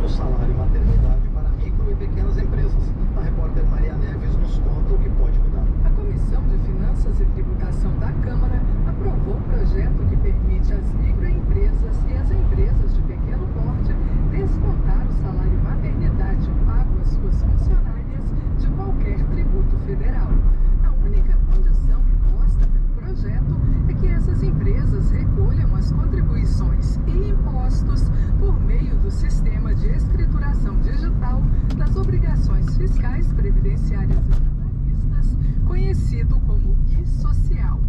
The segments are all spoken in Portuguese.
do salário e maternidade para micro e pequenas empresas. A repórter Maria Neves nos conta o que pode mudar. A Comissão de Finanças e Tributação da Câmara aprovou o projeto que permite às microempresas e às empresas de pequeno porte descontar o salário e maternidade pago às suas funcionárias de qualquer tributo federal. A única condição imposta pelo projeto é que essas empresas recolham as contribuições e impostos por meio do sistema de escrituração digital das obrigações fiscais, previdenciárias e trabalhistas, conhecido como e-social.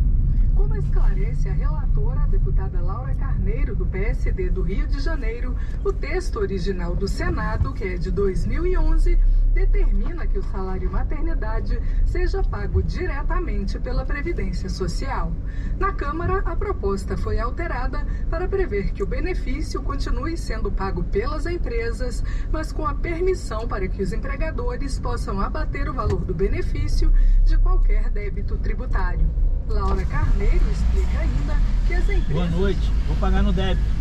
Como esclarece a relatora, a deputada Laura Carneiro, do PSD do Rio de Janeiro, o texto original do Senado, que é de 2011, determina que o salário maternidade seja pago diretamente pela Previdência Social. Na Câmara, a proposta foi alterada para prever que o benefício continue sendo pago pelas empresas, mas com a permissão para que os empregadores possam abater o valor do benefício de qualquer débito tributário. Laura Carneiro explica ainda que as empresas... Boa noite, vou pagar no débito.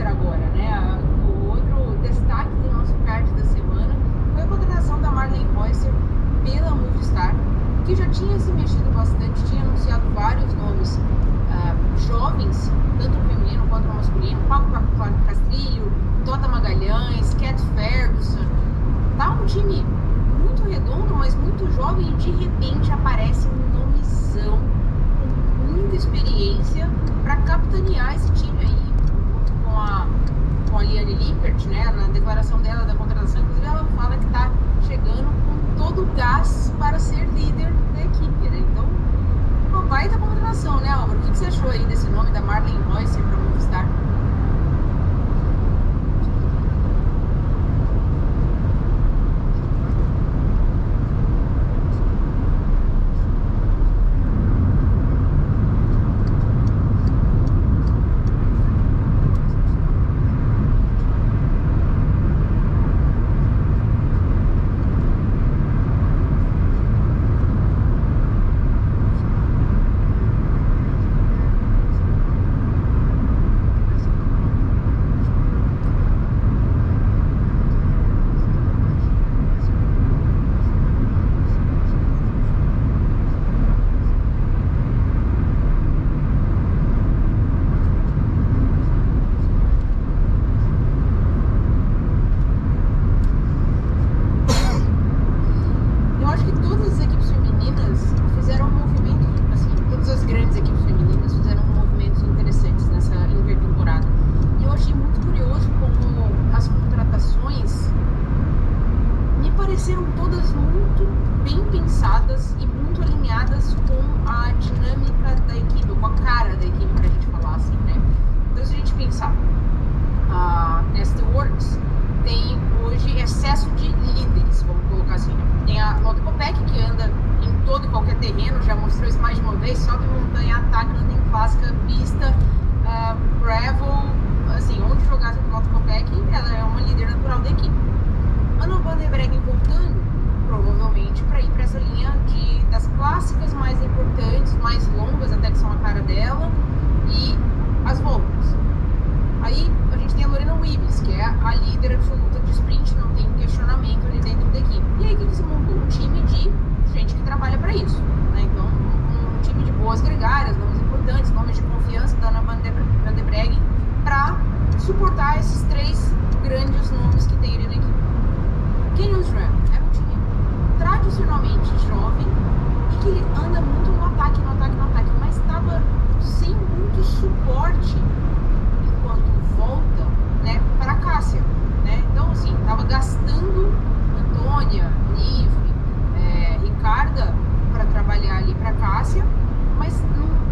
Agora, né? O outro destaque do nosso card da semana foi a contratação da Marlen Reusser pela Movistar, que já tinha se mexido bastante, tinha anunciado vários nomes jovens, tanto no feminino quanto no masculino, Paulo Castrilho, Tota Magalhães, Cat Ferguson. Tá um time muito redondo, mas muito jovem, e de repente aparece um nomezão com muita experiência para capitanear esse time aí. Com a Liane Lippert, né, na declaração dela da contratação, inclusive ela fala que está chegando com todo o gás para ser líder da equipe, né? Então, uma baita contratação, né, Álvaro? O que você achou aí desse nome da Marlen Reusser para Movistar? Pareceram todas muito bem pensadas e muito alinhadas com a dinâmica da equipe, com a cara da equipe, pra gente falar assim, né? Então, se a gente pensar, a Works tem hoje excesso de líderes, vamos colocar assim, né? Tem a Lotte Kopeck, que anda em todo e qualquer terreno, já mostrou isso mais de uma vez, sobe montanha, ataca, anda em clássica, pista, gravel, assim, onde jogar com a Lotte Kopeck, ela é uma líder natural da equipe. Anna van der Breggen voltando, provavelmente, para ir para essa linha das clássicas mais importantes, mais suportar esses 3 grandes nomes que tem ali na equipe. Canyon SRAM era um time tradicionalmente jovem e que anda muito no ataque, mas estava sem muito suporte enquanto volta, né, para a Cássia, né? Então, assim, estava gastando Antônia, Nive, Ricarda para trabalhar ali para a Cássia, mas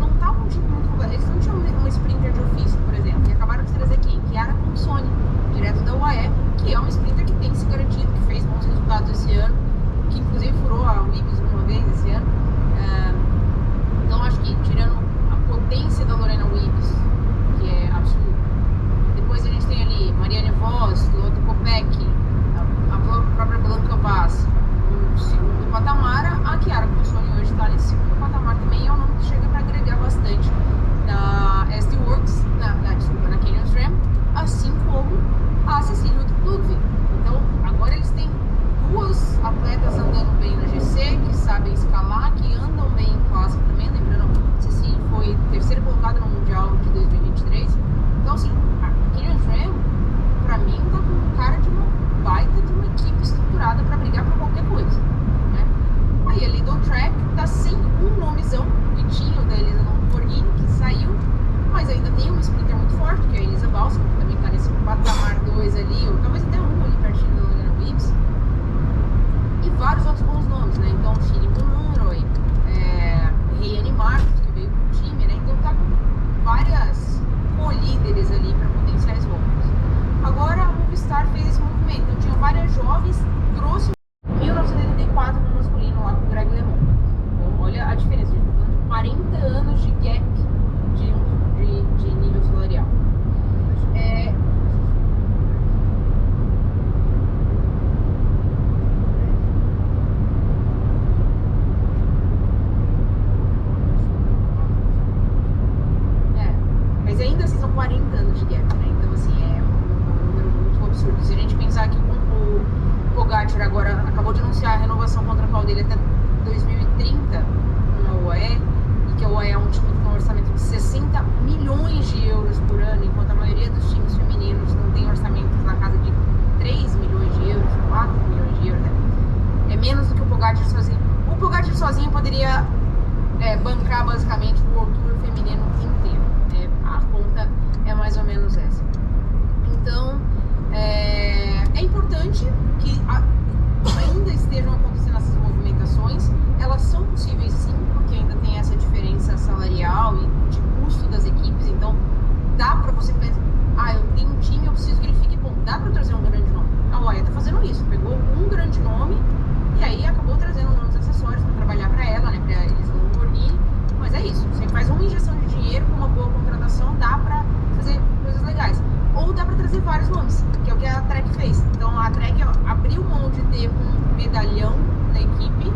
não estava um time muito completo. Eles não tinham uma sprinter de ofício, por exemplo, e acabaram de trazer quem? Chiara Consoni, direto da UAE, que é uma sprinter que tem se garantido, que fez bons resultados esse ano, que inclusive furou a Wibbs uma vez esse ano. Então acho que, tirando a potência da Lorena Wibbs, que é absurda, depois a gente tem ali Mariane Voss, Lotte Kopeck, a própria Blanca Vaz no segundo patamar. A Chiara Consoni hoje está nesse segundo patamar também, é um nome que chega para agregar bastante na SD Works, na Canyon SRAM, assim como a Cecília Ludwig. Então agora eles têm 2 atletas andando bem na GC, que sabem escalar, que andam bem em clássico também. Lembrando, Cecília foi 3ª colocada no Mundial de 2023. Então, assim, a Canyon SRAM, pra mim, tá com cara de uma baita de uma equipe estruturada pra brigar por qualquer coisa, né? Aí a Lidl Track tá sem um nomezão, que tinha o da Elisa Lamborghini, que saiu, mas ainda tem uma sprinter muito forte, que é a Elisa Balsam, que também tá nesse patamar 2 ali, ou talvez até um ali pertinho da Lorena Wibbs. E vários outros bons nomes, né? Então, Shiri Monroy, Reiane Marcos, que veio pro time, né? Então tá com várias co-líderes ali para potenciais voos. Agora a Movistar fez esse movimento. Então tinha várias jovens, trouxe 1984 no masculino lá com o Greg LeMond. Então, olha a diferença, a gente tá falando de 40 anos de gap de nível salarial. Mas ainda assim são 40 anos de gap, né? Então, assim, é um número muito absurdo. Se a gente pensar que o Pogacar agora acabou de anunciar a renovação contratual dele até 2030 na UAE, e que a UAE é um time com um orçamento de 60 milhões de euros por ano, enquanto a maioria dos times femininos não tem orçamentos na casa de 3 milhões de euros, 4 milhões de euros, né? É menos do que o Pogacar sozinho. O Pogacar sozinho poderia bancar basicamente o World Tour feminino inteiro. A conta é mais ou menos essa. Então, é importante que ainda estejam acontecendo essas movimentações. Elas são possíveis sim, porque ainda tem essa diferença salarial e de custo das equipes. Então, dá pra você pensar, eu tenho um time, eu preciso que ele fique bom. Dá pra trazer um grande nome. A UAE tá fazendo isso. Pegou um grande nome e aí acabou trazendo nomes acessórios pra trabalhar pra ela, né? Pra Elisa Lamborghini. Mas é isso. Você faz uma injeção de dinheiro com uma boa contratação, dá pra fazer coisas legais. Ou dá pra trazer vários nomes, que é o que a Trek fez. Então a Trek abriu mão de ter um medalhão na equipe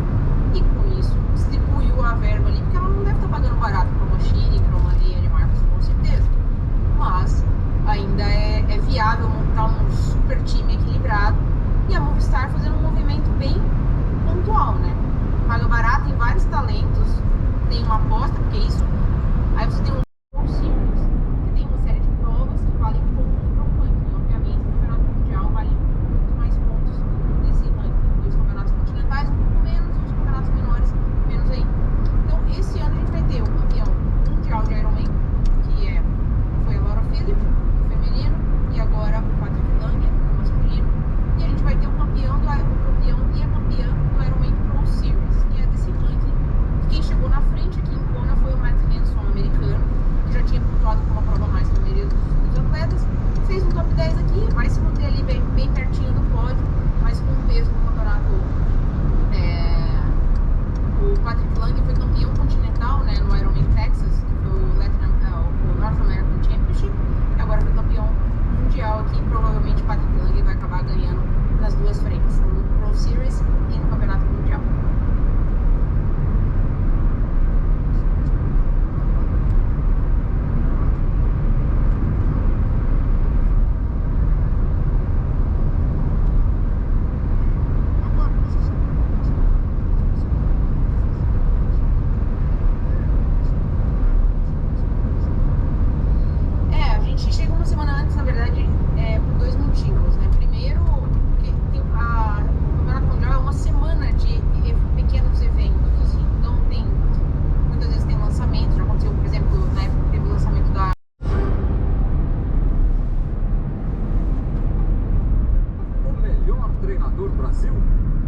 e com isso distribuiu a verba ali, porque ela não deve estar pagando barato pra uma Shiri, pra uma Reiane Marcos, com certeza. Mas ainda é viável montar um super time equilibrado e a Movistar fazendo um movimento bem pontual, né? Paga barato em vários talentos, tem uma aposta, porque isso. Aí você tem um Series, que tem uma série de provas que valem pontos para o ranking. E, obviamente, o campeonato mundial vale muito mais pontos nesse ranking. E os campeonatos continentais um pouco menos, e os campeonatos menores menos ainda. Então, esse ano a gente vai ter o campeão mundial de Ironman, que foi a Laura Philipp, no feminino, e agora o Patrick Lange, no masculino. E a gente vai ter o campeão e a campeã do Ironman Pro Series, que é desse ranking. Quem chegou na frente aqui em Kona foi o Matt Hanson, americano, que já tinha pontuado com uma prova a mais que a maioria dos atletas. Fez um top 10 aqui, vai se manter ali bem pertinho do pódio, mas com o peso do campeonato. O Patrick Lange foi campeão continental, né, no Ironman Texas, que foi o North American Championship, e agora foi campeão mundial aqui. Provavelmente o Patrick Lange vai acabar ganhando nas duas frentes, no Pro Series e no campeonato mundial.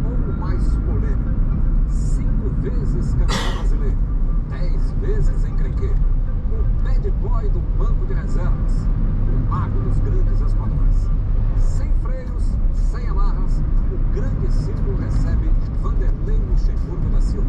ou o mais polêmico? 5 vezes campeão brasileiro, 10 vezes encrenqueiro, o bad boy do banco de reservas, o mago dos grandes esquadrões. Sem freios, sem amarras, o grande símbolo recebe Vanderlei Luxemburgo da Silva.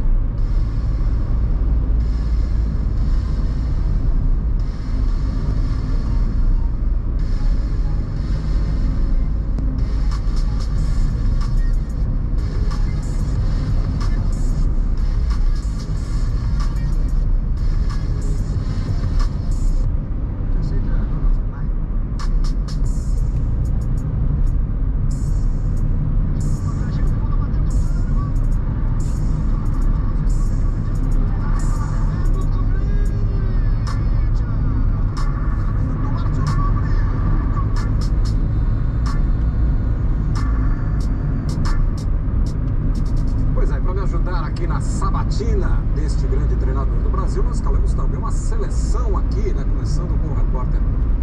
Aqui na sabatina deste grande treinador do Brasil, nós escalamos também uma seleção aqui, né? Começando com o repórter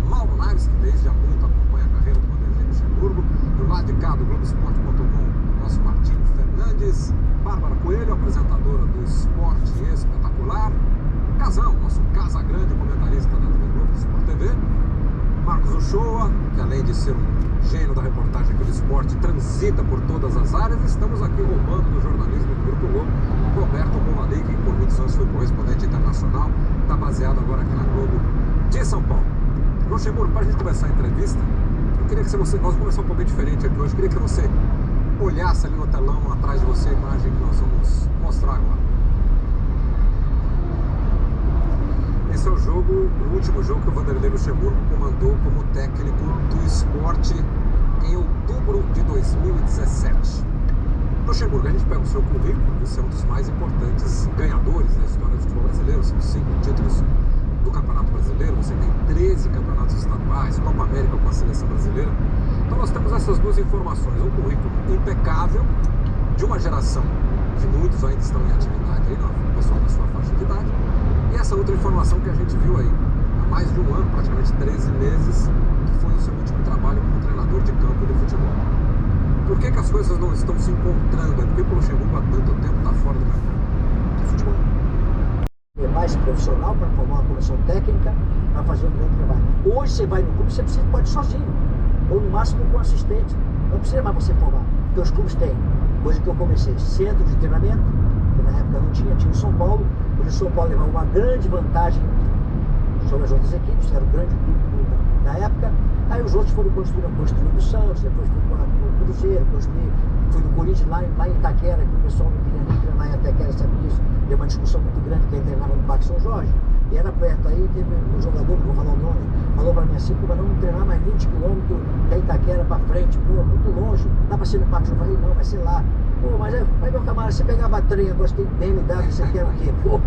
Mauro Naves, que desde há muito acompanha a carreira do Vanderlei Luxemburgo. Do lado de cá do Globoesporte.com, nosso Martinho Fernandes, Bárbara Coelho, apresentadora do Esporte Espetacular, Casão, nosso Casa Grande, comentarista da TV Globo, do Sport TV, Marcos Uchoa, que além de ser um gênio da reportagem aqui do esporte, transita por todas as áreas. Estamos aqui roubando do jornalismo do Grupo Globo, Roberto Movadei, que por muitos anos foi correspondente internacional, está baseado agora aqui na Globo de São Paulo. Luxemburgo, para a gente começar a entrevista, eu queria que você, nós vamos começar um pouquinho diferente aqui hoje, eu queria que você olhasse ali no telão atrás de você a imagem que nós vamos mostrar agora. Esse é o jogo, o último jogo que o Vanderlei Luxemburgo comandou como técnico do esporte em outubro de 2017. Luxemburgo, a gente pega o seu currículo, você é um dos mais importantes ganhadores da história do futebol brasileiro, são 5 títulos do Campeonato Brasileiro, você tem 13 campeonatos estaduais, Copa América com a seleção brasileira. Então nós temos essas duas informações, um currículo impecável de uma geração que muitos ainda estão em atividade aí, o pessoal da sua faixa de idade. E essa outra informação que a gente viu aí, há mais de um ano, praticamente 13 meses, que foi o seu último trabalho como treinador de campo de futebol. Por que as coisas não estão se encontrando? Por que o Luxemburgo há tanto tempo está fora do mercado de futebol? É mais profissional para formar uma comissão técnica, para fazer um grande trabalho. Hoje você vai no clube, você precisa, pode ir sozinho, ou no máximo com assistente. Não precisa mais você formar, porque os clubes têm. Hoje que eu comecei, centro de treinamento, que na época não tinha o São Paulo. Hoje o São Paulo levava uma grande vantagem sobre as outras equipes, era o grande clube da época. Aí os outros foram construindo o Santos, depois foi para o Cruzeiro, foi no Corinthians, lá em Itaquera, que o pessoal não queria nem treinar em Itaquera, sabe disso? Deu uma discussão muito grande, quem treinava no Parque São Jorge, e era perto. Aí teve um jogador, não vou falar o nome, falou para mim assim, pô, mas não treinar mais 20 km da Itaquera para frente, pô, muito longe, dá para ser no Parque São Jorge? Não, vai ser lá. Pô, mas meu camarada, você pegava trem, agora você tem BMW, você quer o quê? Pô,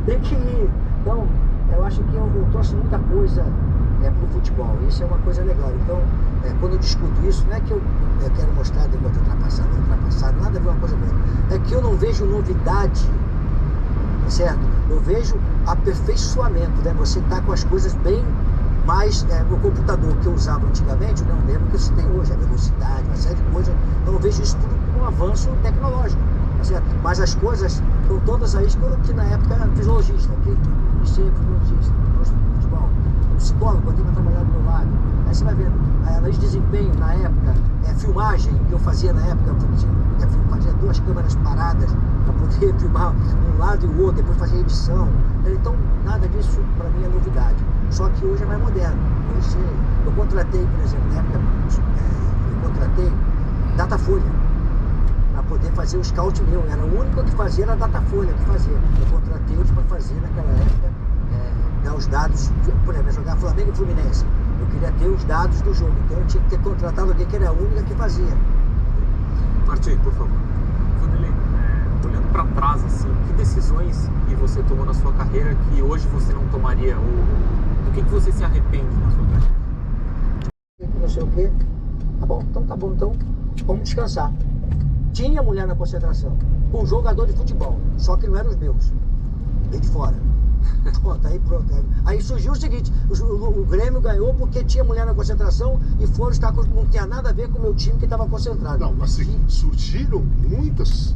tem que ir. Então, eu acho que eu trouxe muita coisa pro futebol, isso é uma coisa legal. Então, quando eu discuto isso, não é que eu quero mostrar de ultrapassado, nada a ver uma coisa boa. É que eu não vejo novidade, certo? Eu vejo aperfeiçoamento, né? Você tá com as coisas bem mais, o computador que eu usava antigamente, não é o mesmo que você tem hoje, a velocidade, uma série de coisas. Então eu vejo isso tudo como um avanço tecnológico, certo? Mas as coisas estão todas aí, que na época era fisiologista, que sempre fisiologista, futebol, psicólogo, quando vai trabalhar do meu lado. Aí você vai vendo, a análise de desempenho na época, filmagem que eu fazia na época, eu fazia 2 câmeras paradas para poder filmar um lado e o outro, depois fazer edição. Então nada disso para mim é novidade. Só que hoje é mais moderno. Hoje eu contratei, por exemplo, na época, eu contratei Datafolha para poder fazer o scout meu. Era o único que fazia, era a Datafolha que fazia. Eu contratei eles para fazer naquela época, dar os dados, por exemplo, jogar Flamengo e Fluminense. Eu queria ter os dados do jogo, então eu tinha que ter contratado alguém que era a única que fazia. Martim, por favor. Vanderlei, olhando para trás, assim, que decisões que você tomou na sua carreira que hoje você não tomaria? Ou do que você se arrepende na sua carreira? Não sei o quê. Tá bom, então vamos descansar. Tinha mulher na concentração, com um jogador de futebol, só que não eram os meus, veio de fora. Pronto, aí pronto. Aí surgiu o seguinte, o Grêmio ganhou porque tinha mulher na concentração e foram estar com, não tinha nada a ver com o meu time que estava concentrado. Não, assim, surgiram muitas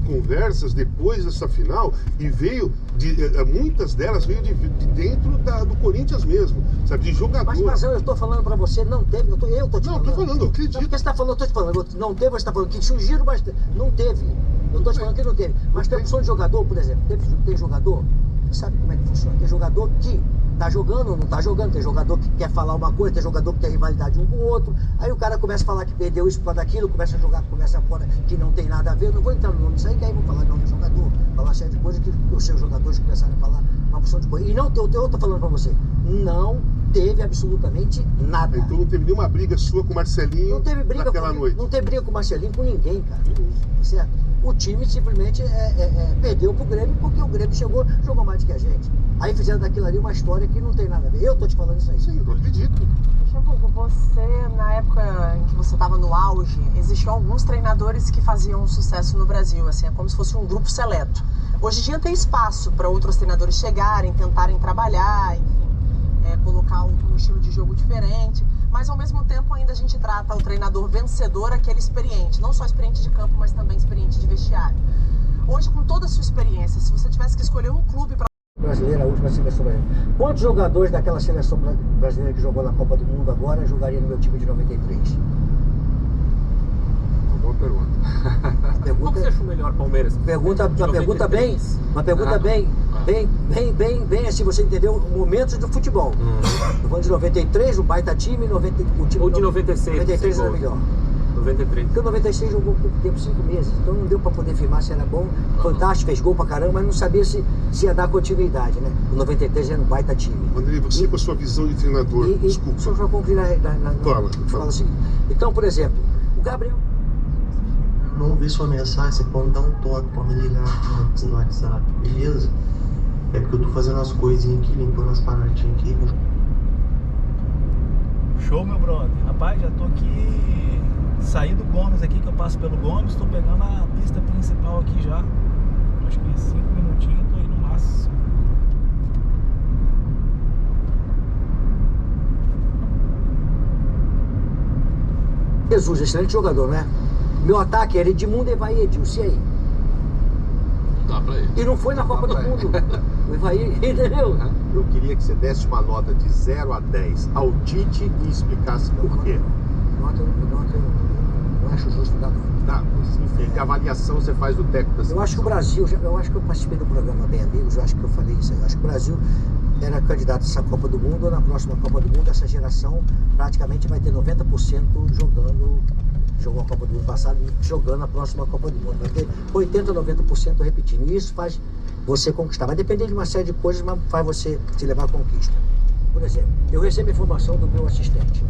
conversas depois dessa final e veio, muitas delas veio de dentro do Corinthians mesmo, sabe, de jogador. Mas eu estou falando para você, não teve, eu tô te falando. Não, eu tô falando, eu acredito. Não, porque você está falando, eu tô te falando, não teve, você está falando que surgiram, mas não teve. Eu estou te falando que não teve. Mas tem opção de jogador, por exemplo, tem jogador, você sabe como é que funciona, tem jogador que tá jogando ou não tá jogando, tem jogador que quer falar uma coisa, tem jogador que tem rivalidade um com o outro, aí o cara começa a falar que perdeu isso por causa daquilo, começa a jogar, começa fora que não tem nada a ver, eu não vou entrar no nome disso aí, que aí vou falar nome do jogador, falar uma série de coisas que os seus jogadores começaram a falar uma porção de coisa. E não, eu tô falando pra você, não teve absolutamente nada. Então não teve nenhuma briga sua com o Marcelinho não teve briga naquela noite? Não teve briga com o Marcelinho, com ninguém, cara, certo? O time simplesmente perdeu pro Grêmio porque o Grêmio jogou mais do que a gente. Aí fizeram daquilo ali uma história que não tem nada a ver. Eu tô te falando isso aí. Sim, eu acredito. Você, na época em que você estava no auge, existiam alguns treinadores que faziam sucesso no Brasil, assim, é como se fosse um grupo seleto. Hoje em dia tem espaço para outros treinadores chegarem, tentarem trabalhar, enfim, colocar um estilo de jogo diferente, mas ao mesmo tempo ainda a gente trata o treinador vencedor, aquele experiente, não só experiente de campo, mas também experiente de vestiário. Hoje, com toda a sua experiência, se você tivesse que escolher um clube para brasileira, a última seleção brasileira. Quantos jogadores daquela seleção brasileira que jogou na Copa do Mundo agora jogariam no meu time de 93? Uma boa pergunta. Qual que você achou melhor, Palmeiras? Uma pergunta bem, assim, você entendeu, momentos do futebol. Eu vou de 93, o baita time, o time Ou de 96. 93 era melhor. 93. Porque o 96 jogou pouco tempo, 5 meses, então não deu pra poder afirmar se era bom, fantástico, fez gol pra caramba, mas não sabia se ia dar continuidade, né? O 93 era um baita time. Andrei, você com a sua visão de treinador, desculpa. Só para concluir fala assim. Então, por exemplo, o Gabriel. Não vi sua mensagem, você pode dar um toque, pode me ligar no WhatsApp, beleza? É porque eu tô fazendo as coisinhas aqui, limpando as paradinhas aqui. Show, meu brother. Rapaz, já tô aqui, saí do Gomes aqui, que eu passo pelo Gomes, tô pegando a pista principal aqui já. Acho que 5 minutinhos, tô aí no máximo. Jesus, excelente jogador, né? Meu ataque era Edmundo, Evaí, Edilson, e aí? Não dá pra ir. E não foi na Copa do Mundo. O Evaí, entendeu? Eu queria que você desse uma nota de 0 a 10 ao Tite e explicasse por quê. Nota eu não acho justo dar nota. Tá, enfim, que avaliação você faz do técnico da seleção? Eu acho que o Brasil, eu acho que eu participei do programa Bem Amigos, eu acho que eu falei isso aí. Eu acho que o Brasil era candidato a essa Copa do Mundo, ou na próxima Copa do Mundo, essa geração praticamente vai ter 90% jogou a Copa do Mundo passado, jogando a próxima Copa do Mundo. Vai ter 80%, 90% repetindo. E isso faz você conquistar. Vai depender de uma série de coisas, mas faz você se levar à conquista. Por exemplo, eu recebo informação do meu assistente.